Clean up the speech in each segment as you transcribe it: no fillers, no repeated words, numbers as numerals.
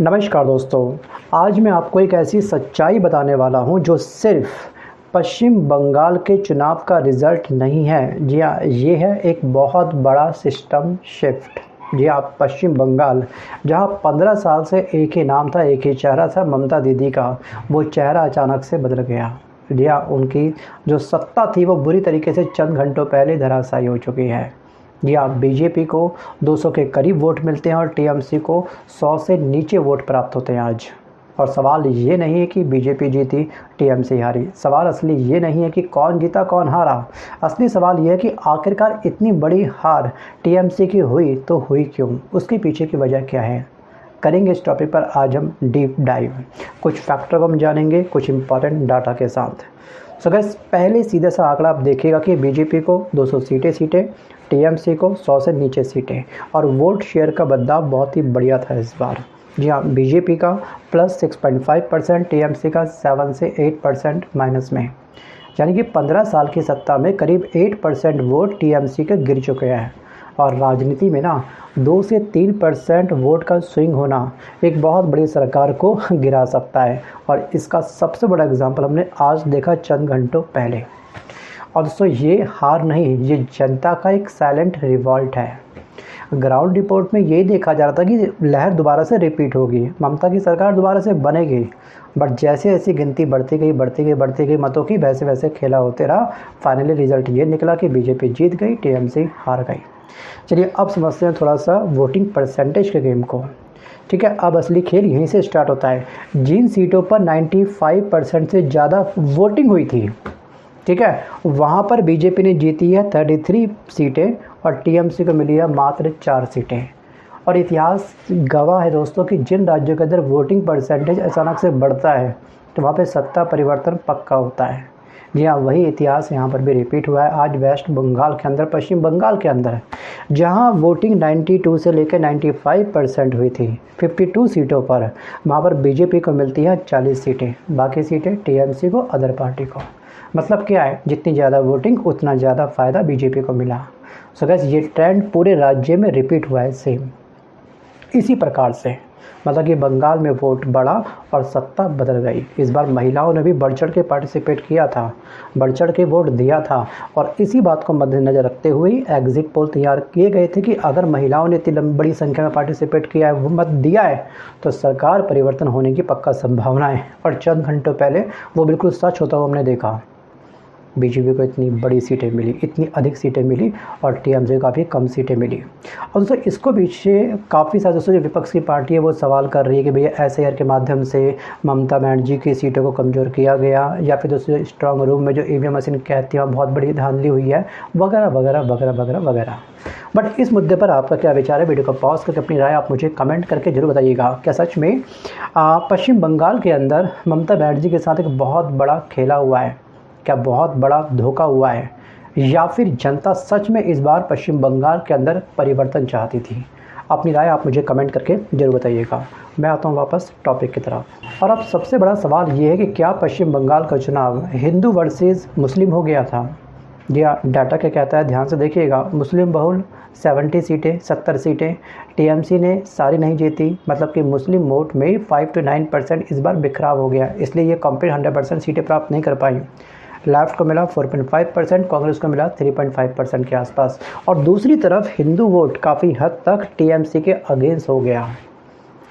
नमस्कार दोस्तों, आज मैं आपको एक ऐसी सच्चाई बताने वाला हूं जो सिर्फ पश्चिम बंगाल के चुनाव का रिज़ल्ट नहीं है। जी हाँ, ये है एक बहुत बड़ा सिस्टम शिफ्ट। जी हाँ, पश्चिम बंगाल जहां 15 साल से एक ही नाम था, एक ही चेहरा था, ममता दीदी का, वो चेहरा अचानक से बदल गया। जी हाँ, उनकी जो सत्ता थी वो बुरी तरीके से चंद घंटों पहले धराशायी हो चुकी है। जी हाँ, बीजेपी को 200 के करीब वोट मिलते हैं और टीएमसी को 100 से नीचे वोट प्राप्त होते हैं आज। और सवाल ये नहीं है कि बीजेपी जीती, टीएमसी हारी। सवाल असली ये नहीं है कि कौन जीता कौन हारा। असली सवाल ये है कि आखिरकार इतनी बड़ी हार टीएमसी की हुई तो हुई क्यों, उसके पीछे की वजह क्या है। करेंगे इस टॉपिक पर आज हम डीप डाइव। कुछ फैक्टर को हम जानेंगे कुछ इंपॉर्टेंट डाटा के साथ। सो गाइस, पहले सीधा सा आंकड़ा आप देखिएगा कि बीजेपी को 200 सीटें, टीएमसी को 100 से नीचे सीटें, और वोट शेयर का बदलाव बहुत ही बढ़िया था इस बार। जी हाँ, बीजेपी का प्लस 6.5%, टीएमसी का 7 से 8% माइनस में। यानी कि 15 साल की सत्ता में करीब 8% वोट टीएमसी के गिर चुके हैं। और राजनीति में ना 2 से 3% वोट का स्विंग होना एक बहुत बड़ी सरकार को गिरा सकता है। और इसका सबसे बड़ा एग्जाम्पल हमने आज देखा चंद घंटों पहले। और दोस्तों, ये हार नहीं, ये जनता का एक साइलेंट रिवॉल्ट है। ग्राउंड रिपोर्ट में यही देखा जा रहा था कि लहर दोबारा से रिपीट होगी, ममता की सरकार दोबारा से बनेगी। बट जैसे जैसे गिनती बढ़ती गई मतों की, वैसे वैसे खेला होते रहा। फाइनली रिजल्ट ये निकला कि बीजेपी जीत गई, टीएमसी हार गई। चलिए अब समझते हैं थोड़ा सा वोटिंग परसेंटेज के गेम को। ठीक है, अब असली खेल यहीं से स्टार्ट होता है। जिन सीटों पर 95% से ज़्यादा वोटिंग हुई थी, ठीक है, वहाँ पर बीजेपी ने जीती है 33 सीटें और टीएमसी को मिली है मात्र 4 सीटें। और इतिहास गवाह है दोस्तों कि जिन राज्यों के अंदर वोटिंग परसेंटेज अचानक से बढ़ता है तो वहाँ पे सत्ता परिवर्तन पक्का होता है। जी हाँ, वही इतिहास यहाँ पर भी रिपीट हुआ है। आज वेस्ट बंगाल के अंदर, पश्चिम बंगाल के अंदर, जहाँ वोटिंग 92 से लेकर 95% हुई थी 52 सीटों पर, वहाँ पर बीजेपी को मिलती है 40 सीटें, बाकी सीटें टीएमसी को, अदर पार्टी को। मतलब क्या है, जितनी ज़्यादा वोटिंग उतना ज़्यादा फ़ायदा बीजेपी को मिला। सो गाइस, ये ट्रेंड पूरे राज्य में रिपीट हुआ है सेम इसी प्रकार से। मतलब कि बंगाल में वोट बढ़ा और सत्ता बदल गई। इस बार महिलाओं ने भी बढ़ चढ़ के पार्टिसिपेट किया था, बढ़ चढ़ के वोट दिया था। और इसी बात को मद्देनज़र रखते हुए एग्जिट पोल तैयार किए गए थे कि अगर महिलाओं ने इतनी बड़ी संख्या में पार्टिसिपेट किया है, वो मत दिया है, तो सरकार परिवर्तन होने की पक्का संभावना है। और चंद घंटों पहले वो बिल्कुल सच होता हुआ हमने देखा। बीजेपी को इतनी बड़ी सीटें मिली, इतनी अधिक सीटें मिली, और टीएमसी को काफ़ी कम सीटें मिली। और दोस्तों, इसको पीछे काफ़ी सारे दोस्तों जो विपक्ष की पार्टी है वो सवाल कर रही है कि भैया एसआईआर के माध्यम से ममता बनर्जी की सीटों को कमज़ोर किया गया, या फिर दोस्तों स्ट्रांग रूम में जो ईवीएम मशीन कहती है बहुत बड़ी धांधली हुई है, वगैरह वगैरह वगैरह वगैरह वगैरह। बट इस मुद्दे पर आपका क्या विचार है? वीडियो को पॉज करके अपनी राय आप मुझे कमेंट करके जरूर बताइएगा। क्या सच में पश्चिम बंगाल के अंदर ममता बनर्जी के साथ एक बहुत बड़ा खेला हुआ है? क्या बहुत बड़ा धोखा हुआ है, या फिर जनता सच में इस बार पश्चिम बंगाल के अंदर परिवर्तन चाहती थी? अपनी राय आप मुझे कमेंट करके जरूर बताइएगा। मैं आता हूँ वापस टॉपिक की तरफ। और अब सबसे बड़ा सवाल ये है कि क्या पश्चिम बंगाल का चुनाव हिंदू वर्सेस मुस्लिम हो गया था? जी हाँ, डाटा क्या कहता है ध्यान से देखिएगा। मुस्लिम बहुल 70 सीटें, 70 सीटें टीएमसी ने सारी नहीं जीती। मतलब कि मुस्लिम वोट में 5 से 9% इस बार बिखराव हो गया, इसलिए ये कंप्लीट 100% सीटें प्राप्त नहीं कर पाई। लेफ्ट को मिला 4.5%, कांग्रेस को मिला 3.5% के आसपास। और दूसरी तरफ हिंदू वोट काफ़ी हद तक टीएमसी के अगेंस्ट हो गया,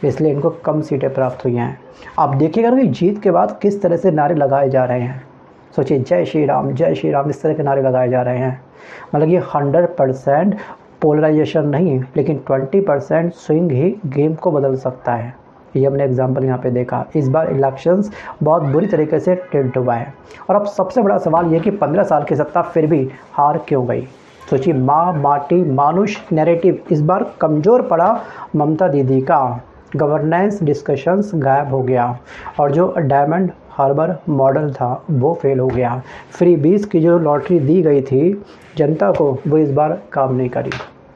इसलिए इनको कम सीटें प्राप्त हुई हैं। आप देखिएगा कि जीत के बाद किस तरह से नारे लगाए जा रहे हैं। सोचिए, जय श्री राम, इस तरह के नारे लगाए जा रहे हैं। मतलब ये 100% पोलराइजेशन नहीं, लेकिन 20% स्विंग ही गेम को बदल सकता है। ये हमने एग्जाम्पल यहाँ पे देखा। इस बार इलेक्शंस बहुत बुरी तरीके से टिल्ट हुआ है। और अब सबसे बड़ा सवाल ये कि 15 साल की सत्ता फिर भी हार क्यों गई? सोचिए, माँ माटी मानुष नैरेटिव इस बार कमज़ोर पड़ा ममता दीदी का। गवर्नेंस डिस्कशंस गायब हो गया, और जो डायमंड हार्बर मॉडल था वो फेल हो गया। फ्री बीज की जो लॉटरी दी गई थी जनता को, वो इस बार काम नहीं करी।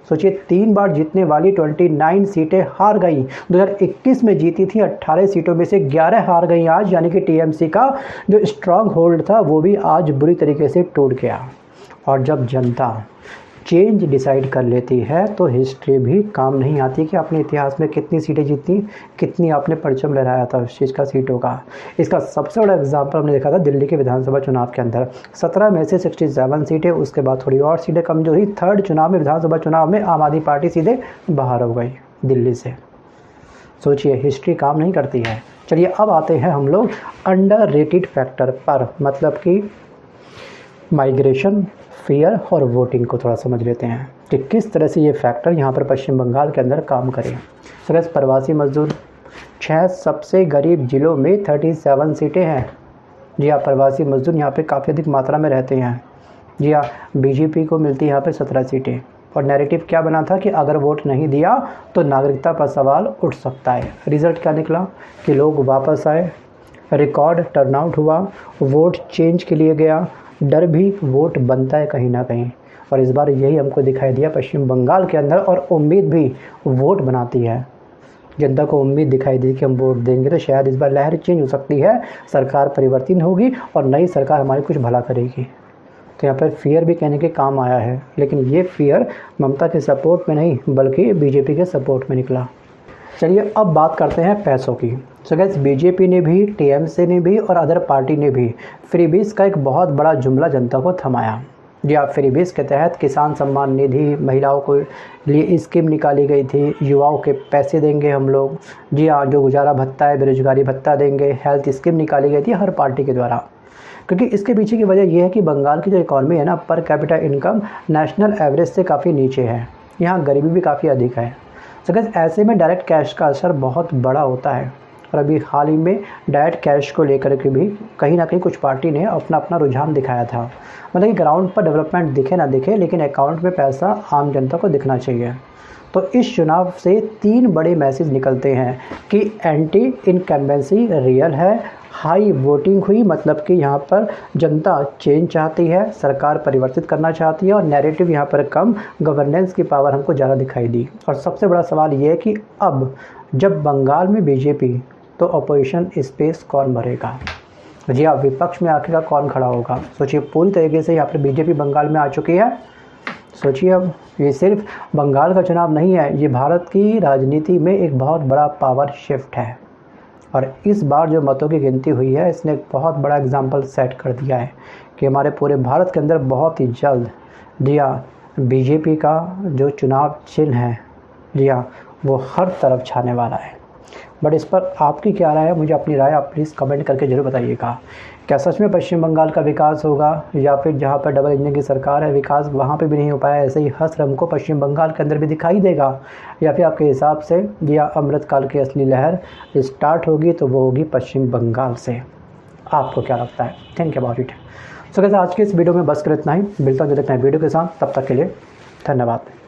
सोचिए, 3 बार जीतने वाली 29 सीटें हार गई। 2021 में जीती थी 18 सीटों में से 11 हार गई आज। यानी कि टीएमसी का जो स्ट्रांग होल्ड था वो भी आज बुरी तरीके से टूट गया। और जब जनता चेंज डिसाइड कर लेती है तो हिस्ट्री भी काम नहीं आती कि अपने इतिहास में कितनी सीटें जीती, कितनी आपने परचम लहराया था उस चीज़ का सीटों का। इसका सबसे बड़ा एग्जांपल हमने देखा था दिल्ली के विधानसभा चुनाव के अंदर 17 में से 67 सीटें, उसके बाद थोड़ी और सीटें कमजोर हुई। थर्ड चुनाव में, विधानसभा चुनाव में आम आदमी पार्टी सीधे बाहर हो गई दिल्ली से। सोचिए, हिस्ट्री काम नहीं करती है। चलिए अब आते हैं हम लोग अंडररेटेड फैक्टर पर, मतलब कि माइग्रेशन, फेयर और वोटिंग को थोड़ा समझ लेते हैं कि किस तरह से ये फैक्टर यहाँ पर पश्चिम बंगाल के अंदर काम करें। सर, प्रवासी मजदूर 6 सबसे गरीब जिलों में 37 सीटें हैं। जी हाँ, प्रवासी मजदूर यहाँ पे काफ़ी अधिक मात्रा में रहते हैं। जी हाँ, बीजेपी को मिलती है यहाँ पे 17 सीटें। और नैरेटिव क्या बना था कि अगर वोट नहीं दिया तो नागरिकता पर सवाल उठ सकता है। रिज़ल्ट क्या निकला कि लोग वापस आए, रिकॉर्ड टर्नआउट हुआ, वोट चेंज के लिए गया, डर भी वोट बनता है कहीं ना कहीं। और इस बार यही हमको दिखाई दिया पश्चिम बंगाल के अंदर, और उम्मीद भी वोट बनाती है। जनता को उम्मीद दिखाई दी कि हम वोट देंगे तो शायद इस बार लहर चेंज हो सकती है, सरकार परिवर्तन होगी और नई सरकार हमारी कुछ भला करेगी। तो यहाँ पर फियर भी कहने के काम आया है, लेकिन ये फियर ममता के सपोर्ट में नहीं बल्कि बीजेपी के सपोर्ट में निकला। चलिए अब बात करते हैं पैसों की। सो गाइस, बीजेपी ने भी, टीएमसी ने भी और अदर पार्टी ने भी फ्रीबीज का एक बहुत बड़ा जुमला जनता को थमाया। जी हाँ, फ्रीबीज के तहत किसान सम्मान निधि, महिलाओं को लिए स्कीम निकाली गई थी, युवाओं के पैसे देंगे हम लोग। जी हाँ, जो गुजारा भत्ता है, बेरोजगारी भत्ता देंगे, हेल्थ स्कीम निकाली गई थी हर पार्टी के द्वारा। क्योंकि इसके पीछे की वजह यह है कि बंगाल की जो इकॉनमी है ना, per capita income national average से काफ़ी नीचे है, यहाँ गरीबी भी काफ़ी अधिक है। तो गाइस, ऐसे में डायरेक्ट कैश का असर बहुत बड़ा होता है। और अभी हाल ही में डायरेक्ट कैश को लेकर के भी कहीं ना कहीं कुछ पार्टी ने अपना अपना रुझान दिखाया था। मतलब कि ग्राउंड पर डेवलपमेंट दिखे ना दिखे, लेकिन अकाउंट में पैसा आम जनता को दिखना चाहिए। तो इस चुनाव से 3 बड़े मैसेज निकलते हैं कि एंटी इनकम्बेंसी रियल है, हाई वोटिंग हुई, मतलब कि यहाँ पर जनता चेंज चाहती है, सरकार परिवर्तित करना चाहती है, और नैरेटिव यहाँ पर कम, गवर्नेंस की पावर हमको ज़्यादा दिखाई दी। और सबसे बड़ा सवाल ये है कि अब जब बंगाल में बीजेपी, तो अपोजिशन स्पेस कौन भरेगा? जी हाँ, विपक्ष में आखिर कौन खड़ा होगा? सोचिए, पूरी तरीके से यहाँ पर बीजेपी बंगाल में आ चुकी है। सोचिए, अब ये सिर्फ बंगाल का चुनाव नहीं है, ये भारत की राजनीति में एक बहुत बड़ा पावर शिफ्ट है। और इस बार जो मतों की गिनती हुई है, इसने एक बहुत बड़ा एग्जाम्पल सेट कर दिया है कि हमारे पूरे भारत के अंदर बहुत ही जल्द, जी हाँ, बीजेपी का जो चुनाव चिन्ह है, जी हाँ, वो हर तरफ छाने वाला है। बट इस पर आपकी क्या राय है? मुझे अपनी राय आप प्लीज़ कमेंट करके ज़रूर बताइएगा। क्या सच में पश्चिम बंगाल का विकास होगा, या फिर जहाँ पर डबल इंजन की सरकार है विकास वहाँ पे भी नहीं हो पाया, ऐसे ही हश्र हमको पश्चिम बंगाल के अंदर भी दिखाई देगा? या फिर आपके हिसाब से या अमृतकाल की असली लहर स्टार्ट होगी तो वो होगी पश्चिम बंगाल से? आपको क्या लगता है? Think about it. So guys, आज के इस वीडियो में बस कर इतना ही। मिलता हूँ जल्द नए वीडियो के साथ, तब तक के लिए धन्यवाद।